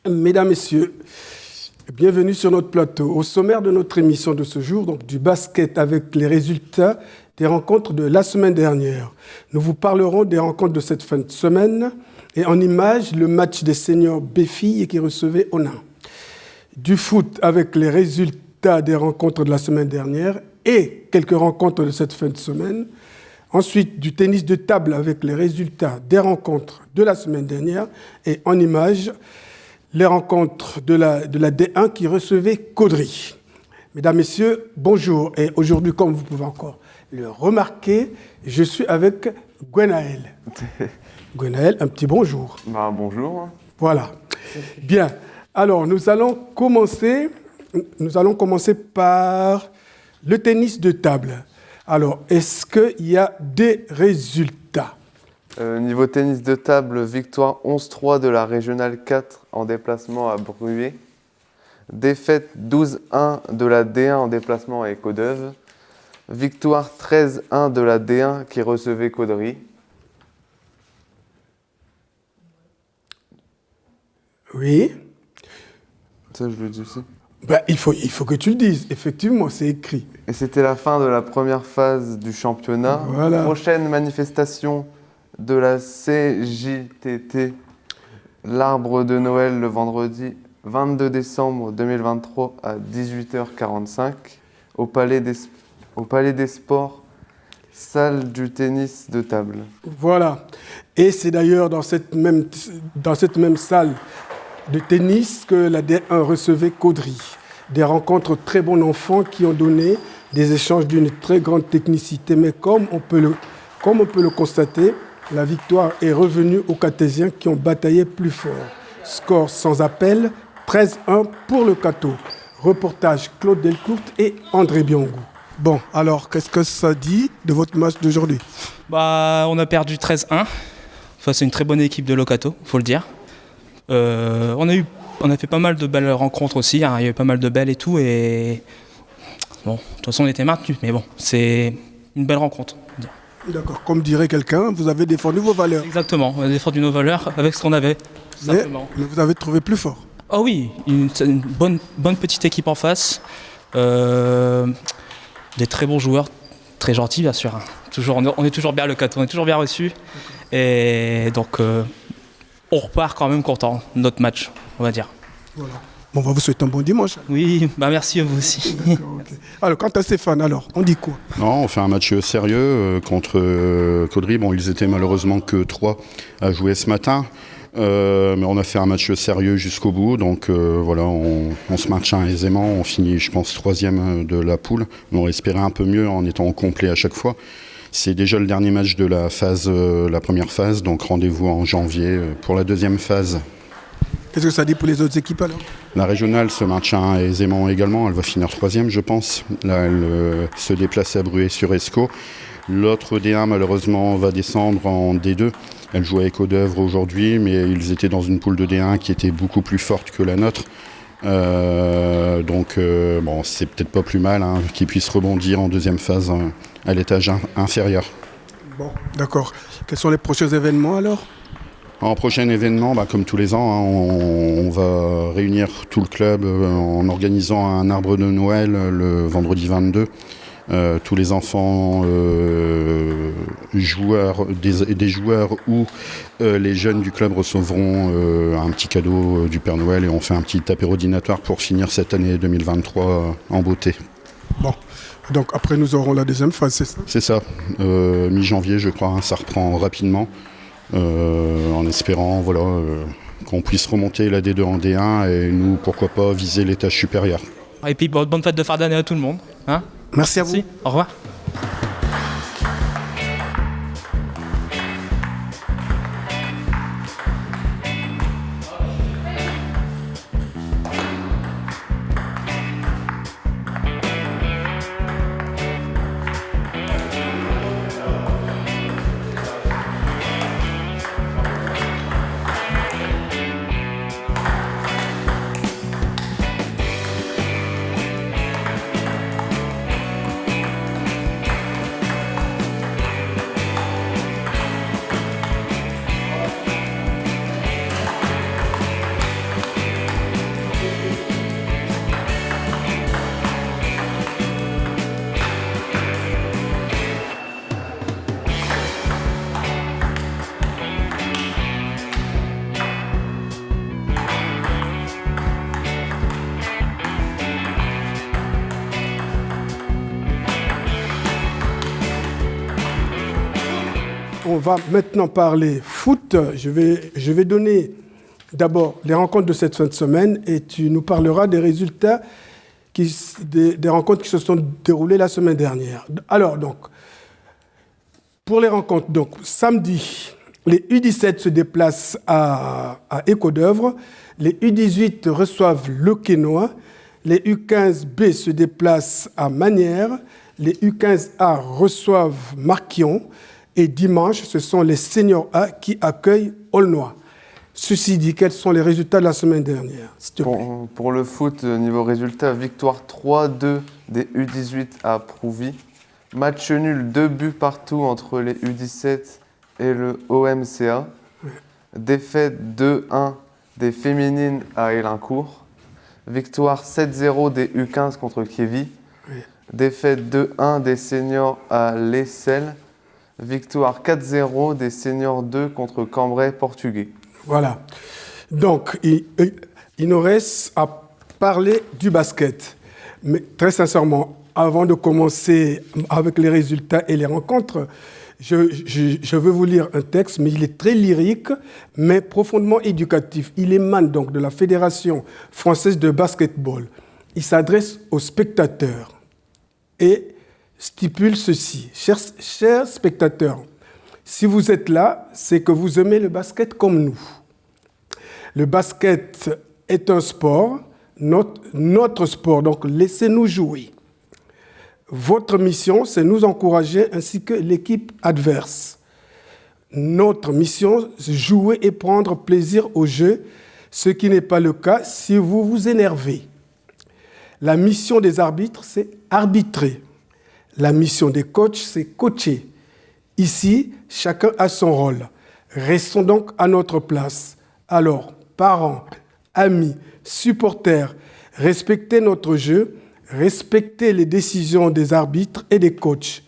Mesdames, Messieurs, bienvenue sur notre plateau. Au sommaire de notre émission de ce jour, donc du basket avec les résultats des rencontres de la semaine dernière. Nous vous parlerons des rencontres de cette fin de semaine et en images, le match des seniors B-filles qui recevait Onin. Du foot avec les résultats des rencontres de la semaine dernière et quelques rencontres de cette fin de semaine. Ensuite, du tennis de table avec les résultats des rencontres de la semaine dernière et en images, les rencontres de la D1 qui recevait Caudry. Mesdames, Messieurs, bonjour. Et aujourd'hui, comme vous pouvez encore le remarquer, je suis avec Gwenaël. Gwenaël, un petit bonjour. Bonjour. Voilà. Bien. Alors, nous allons commencer par le tennis de table. Alors, est-ce qu'il y a des résultats ? Niveau tennis de table, victoire 11-3 de la régionale 4 en déplacement à Bruay. Défaite 12-1 de la D1 en déplacement à Escaudeuvre. Victoire 13-1 de la D1 qui recevait Caudry. Oui. Ça, je le dis aussi. Il faut que tu le dises. Effectivement, c'est écrit. Et c'était la fin de la première phase du championnat. Voilà. Prochaine manifestation de la CJTT, l'arbre de Noël, le vendredi 22 décembre 2023 à 18h45 au Palais des Sports, salle du tennis de table. Voilà. Et c'est d'ailleurs dans cette même salle de tennis que la D1 recevait Caudry. Des rencontres très bon enfant qui ont donné des échanges d'une très grande technicité. Mais comme on peut le constater, la victoire est revenue aux Catésiens qui ont bataillé plus fort. Score sans appel, 13-1 pour le Cateau. Reportage Claude Delcourt et André Biongou. Bon, alors, qu'est-ce que ça dit de votre match d'aujourd'hui ? On a perdu 13-1 face à une très bonne équipe de Locato, il faut le dire. On a fait pas mal de belles rencontres aussi, hein. Il y a eu pas mal de belles et tout. Et bon, de toute façon, on était maintenus, mais bon, c'est une belle rencontre. D'accord, comme dirait quelqu'un, vous avez défendu vos valeurs. Exactement, on a défendu nos valeurs avec ce qu'on avait, tout simplement. Mais vous avez trouvé plus fort. Oh oui, une bonne petite équipe en face, des très bons joueurs, très gentils bien sûr. Hein. On est toujours bien à Locato, on est toujours bien reçus. Et donc, on repart quand même content de notre match, on va dire. Voilà. Bon, on va vous souhaiter un bon dimanche. Oui, merci à vous aussi. Okay. Alors, quant à Stéphane, alors, on dit quoi ? Non, on fait un match sérieux contre Caudry. Bon, ils étaient malheureusement que 3 à jouer ce matin. Mais on a fait un match sérieux jusqu'au bout. Donc voilà, on se maintient aisément. On finit, je pense, 3e de la poule. On espérait un peu mieux en étant complet à chaque fois. C'est déjà le dernier match de la première phase. Donc rendez-vous en janvier pour la deuxième phase. Qu'est-ce que ça dit pour les autres équipes alors ? La régionale se maintient aisément également, elle va finir 3e je pense. Là elle se déplace à Bruay-sur-Escaut. L'autre D1 malheureusement va descendre en D2. Elle joue à Escaudeuvre aujourd'hui, mais ils étaient dans une poule de D1 qui était beaucoup plus forte que la nôtre. Donc bon, c'est peut-être pas plus mal qu'ils puissent rebondir en deuxième phase à l'étage inférieur. Bon, d'accord. Quels sont les prochains événements alors ? En prochain événement, comme tous les ans, on va réunir tout le club en organisant un arbre de Noël le vendredi 22. Tous les enfants, des joueurs ou les jeunes du club recevront un petit cadeau du Père Noël et on fait un petit apéro dînatoire pour finir cette année 2023 en beauté. Bon, donc après nous aurons la deuxième phase, c'est ça ? C'est ça, mi-janvier je crois, ça reprend rapidement. En espérant qu'on puisse remonter la D2 en D1 et nous, pourquoi pas, viser l'étage supérieur. Et puis bonne fête de fin d'année à tout le monde. Hein ? Merci à vous. Au revoir. on va maintenant parler foot. Je vais donner d'abord les rencontres de cette fin de semaine et tu nous parleras des résultats des rencontres qui se sont déroulées la semaine dernière. Alors, donc, pour les rencontres, donc, samedi, les U17 se déplacent à Éco-d'Œuvre, les U18 reçoivent le Quénois, les U15B se déplacent à Manières, les U15A reçoivent Marquion, et dimanche, ce sont les Seniors A qui accueillent Aulnois. Ceci dit, quels sont les résultats de la semaine dernière, s'il te plaît? Pour le foot, niveau résultat, victoire 3-2 des U18 à Prouvy. Match nul, 2 buts partout entre les U17 et le OMCA. Oui. Défaite 2-1 des féminines à Élincourt. Victoire 7-0 des U15 contre Kévy. Oui. Défaite 2-1 des seniors à l'Essel. Victoire 4-0 des seniors 2 contre Cambrai portugais. Voilà. Donc, il nous reste à parler du basket. Mais très sincèrement, avant de commencer avec les résultats et les rencontres, je veux vous lire un texte, mais il est très lyrique, mais profondément éducatif. Il émane donc de la Fédération française de basketball. Il s'adresse aux spectateurs et stipule ceci. Chers spectateurs, si vous êtes là, c'est que vous aimez le basket comme nous. Le basket est un sport, notre sport, donc laissez-nous jouer. Votre mission, c'est nous encourager ainsi que l'équipe adverse. Notre mission, c'est jouer et prendre plaisir au jeu, ce qui n'est pas le cas si vous vous énervez. La mission des arbitres, c'est arbitrer. La mission des coachs, c'est coacher. Ici, chacun a son rôle. Restons donc à notre place. Alors, parents, amis, supporters, respectez notre jeu, respectez les décisions des arbitres et des coachs.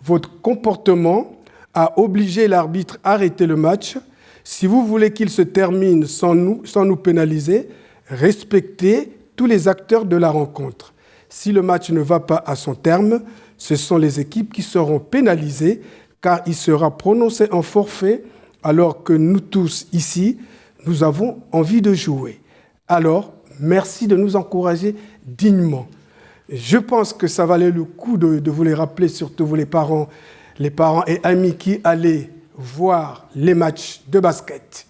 Votre comportement a obligé l'arbitre à arrêter le match. Si vous voulez qu'il se termine sans nous pénaliser, respectez tous les acteurs de la rencontre. Si le match ne va pas à son terme, ce sont les équipes qui seront pénalisées car il sera prononcé un forfait alors que nous tous ici, nous avons envie de jouer. Alors, merci de nous encourager dignement. Je pense que ça valait le coup de vous les rappeler, surtout vous les parents et amis qui allaient voir les matchs de basket.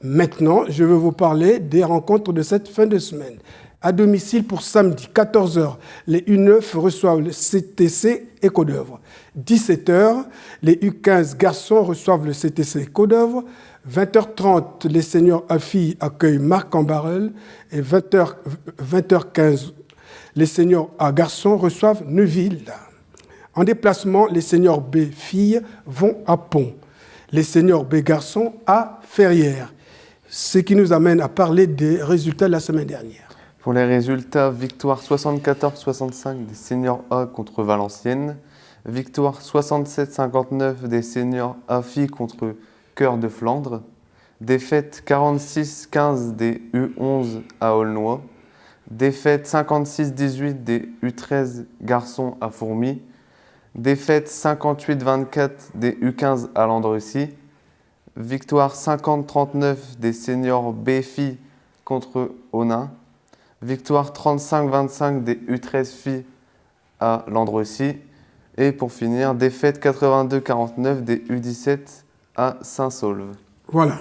Maintenant, je veux vous parler des rencontres de cette fin de semaine. À domicile pour samedi, 14h, les U9 reçoivent le CTC Éco-d'Œuvre. 17h, les U15 garçons reçoivent le CTC Éco-d'Œuvre. 20h30, les seniors à filles accueillent Marc-en-Barœul. Et 20h15, les seniors à garçons reçoivent Neuville. En déplacement, les seniors B filles vont à Pont. Les seniors B garçons à Ferrières. Ce qui nous amène à parler des résultats de la semaine dernière. Pour les résultats, victoire 74-65 des seniors A contre Valenciennes. Victoire 67-59 des seniors A filles contre Cœur de Flandre. Défaite 46-15 des U11 à Aulnois. Défaite 56-18 des U13 garçons à Fourmies. Défaite 58-24 des U15 à Landrecy. Victoire 50-39 des seniors B filles contre Onin. Victoire 35-25 des U13 filles à Landrecy. Et pour finir, défaite 82-49 des U17 à Saint-Saulve. Voilà.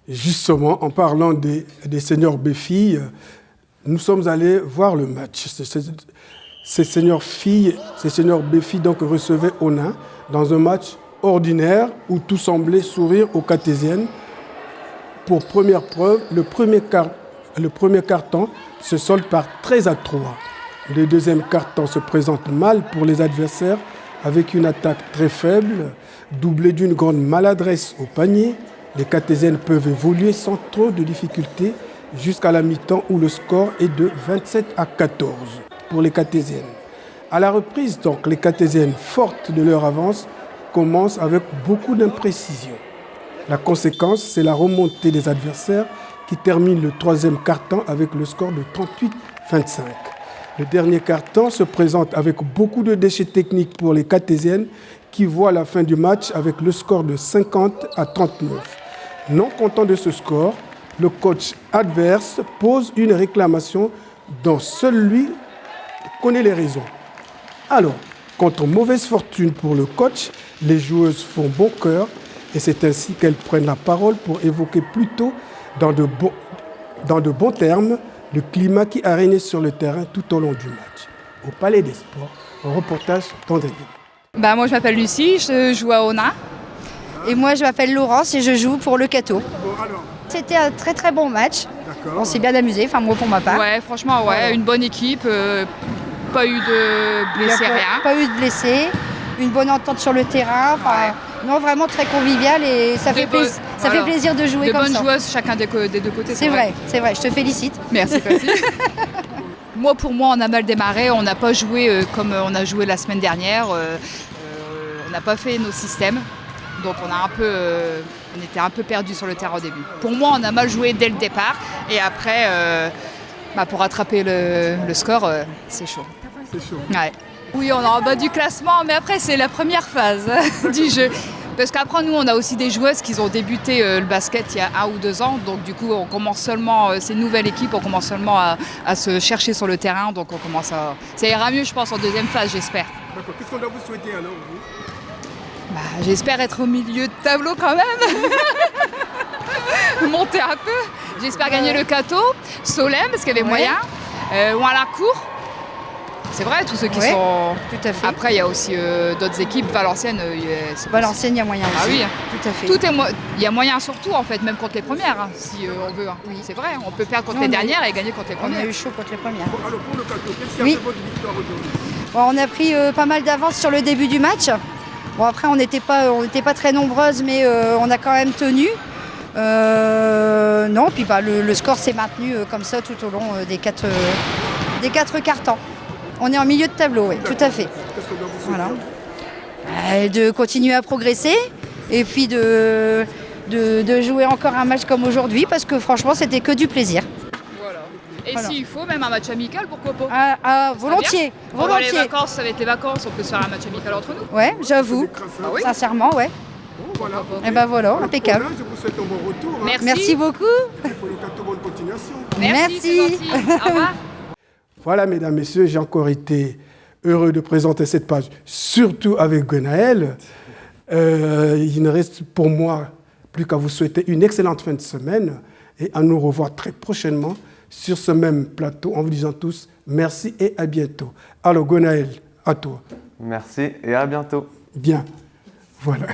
Justement, en parlant des seniors B filles, nous sommes allés voir le match. Ces seniors B filles donc recevaient Onin dans un match ordinaire où tout semblait sourire aux Cartésiennes. Pour première preuve, le premier carton se solde par 13-3. Le deuxième carton se présente mal pour les adversaires avec une attaque très faible, doublée d'une grande maladresse au panier. Les Cartésiennes peuvent évoluer sans trop de difficultés jusqu'à la mi-temps où le score est de 27-14 pour les Cartésiennes. À la reprise, donc, les Cartésiennes, fortes de leur avance, commencent avec beaucoup d'imprécision. La conséquence, c'est la remontée des adversaires qui terminent le troisième quart-temps avec le score de 38-25. Le dernier quart-temps se présente avec beaucoup de déchets techniques pour les Cartésiennes qui voient la fin du match avec le score de 50 à 39. Non content de ce score, le coach adverse pose une réclamation dont seul lui connaît les raisons. Alors, contre mauvaise fortune pour le coach, les joueuses font bon cœur et c'est ainsi qu'elles prennent la parole pour évoquer plutôt dans de bons termes le climat qui a régné sur le terrain tout au long du match. Au Palais des Sports, un reportage d'André Guillaume. Moi je m'appelle Lucie, je joue à ONA. Et moi je m'appelle Laurence et je joue pour le Cateau. C'était un très très bon match. On s'est bien amusé, enfin moi pour ma part. Ouais, franchement, ouais, une bonne équipe, pas eu de blessés, rien. Pas eu de blessés, une bonne entente sur le terrain. Non, vraiment très convivial et ça fait plaisir de jouer comme ça. De bonnes joueuses chacun des deux côtés. C'est vrai, je te félicite. Merci, merci. Pour moi, on a mal démarré, on n'a pas joué comme on a joué la semaine dernière. On n'a pas fait nos systèmes, donc on était un peu perdus sur le terrain au début. Pour moi, on a mal joué dès le départ et après, pour rattraper le score, c'est chaud. C'est chaud. Ouais. Oui, on est en bas du classement, mais après, c'est la première phase du jeu. Parce qu'après, nous, on a aussi des joueuses qui ont débuté le basket il y a 1 ou 2 ans. Donc, du coup, on commence seulement, c'est une nouvelle équipe, on commence seulement à se chercher sur le terrain. Donc, on commence à. Ça ira mieux, je pense, en deuxième phase, j'espère. D'accord. Qu'est-ce qu'on doit vous souhaiter alors, vous ? J'espère être au milieu de tableau quand même. Monter un peu. J'espère gagner le Cateau, Solem, parce qu'il y avait moyen. Ou à la cour. C'est vrai, tous ceux qui sont. Tout à fait. Après, il y a aussi d'autres équipes. Valenciennes, Valenciennes, il y a moyen aussi. Ah oui, tout à fait. Il y a moyen surtout, en fait, même contre les premières, si on veut. Oui, c'est vrai, on peut perdre contre les dernières et gagner contre les On premières. a eu chaud contre les premières. Alors pour le Cateau, qu'est-ce qui a fait votre victoire aujourd'hui ? On a pris pas mal d'avance sur le début du match. Bon, après, on n'était pas très nombreuses, mais on a quand même tenu. Non, puis le score s'est maintenu comme ça tout au long des quatre quart-temps. On est en milieu de tableau, oui, tout à fait. Qu'est-ce qu'on doit vous souhaiter ? Voilà. De continuer à progresser et puis de jouer encore un match comme aujourd'hui parce que franchement, c'était que du plaisir. Voilà. Et Voilà. s'il faut, même un match amical, pourquoi pas ? Volontiers, Pendant les volontiers. vacances, ça va être les vacances, on peut se faire un match amical entre nous. Ouais, j'avoue. Ah oui ? Sincèrement, ouais. Voilà. Et ben voilà, impeccable. Je vous souhaite un bon retour. Merci. Merci beaucoup. Pour le Cateau, bonne continuation. Merci. C'est gentil. Au revoir. Voilà, mesdames, messieurs, j'ai encore été heureux de présenter cette page, surtout avec Gwenaël. Il ne reste pour moi plus qu'à vous souhaiter une excellente fin de semaine et à nous revoir très prochainement sur ce même plateau en vous disant tous merci et à bientôt. Alors, Gwenaël, à toi. Merci et à bientôt. Bien. Voilà.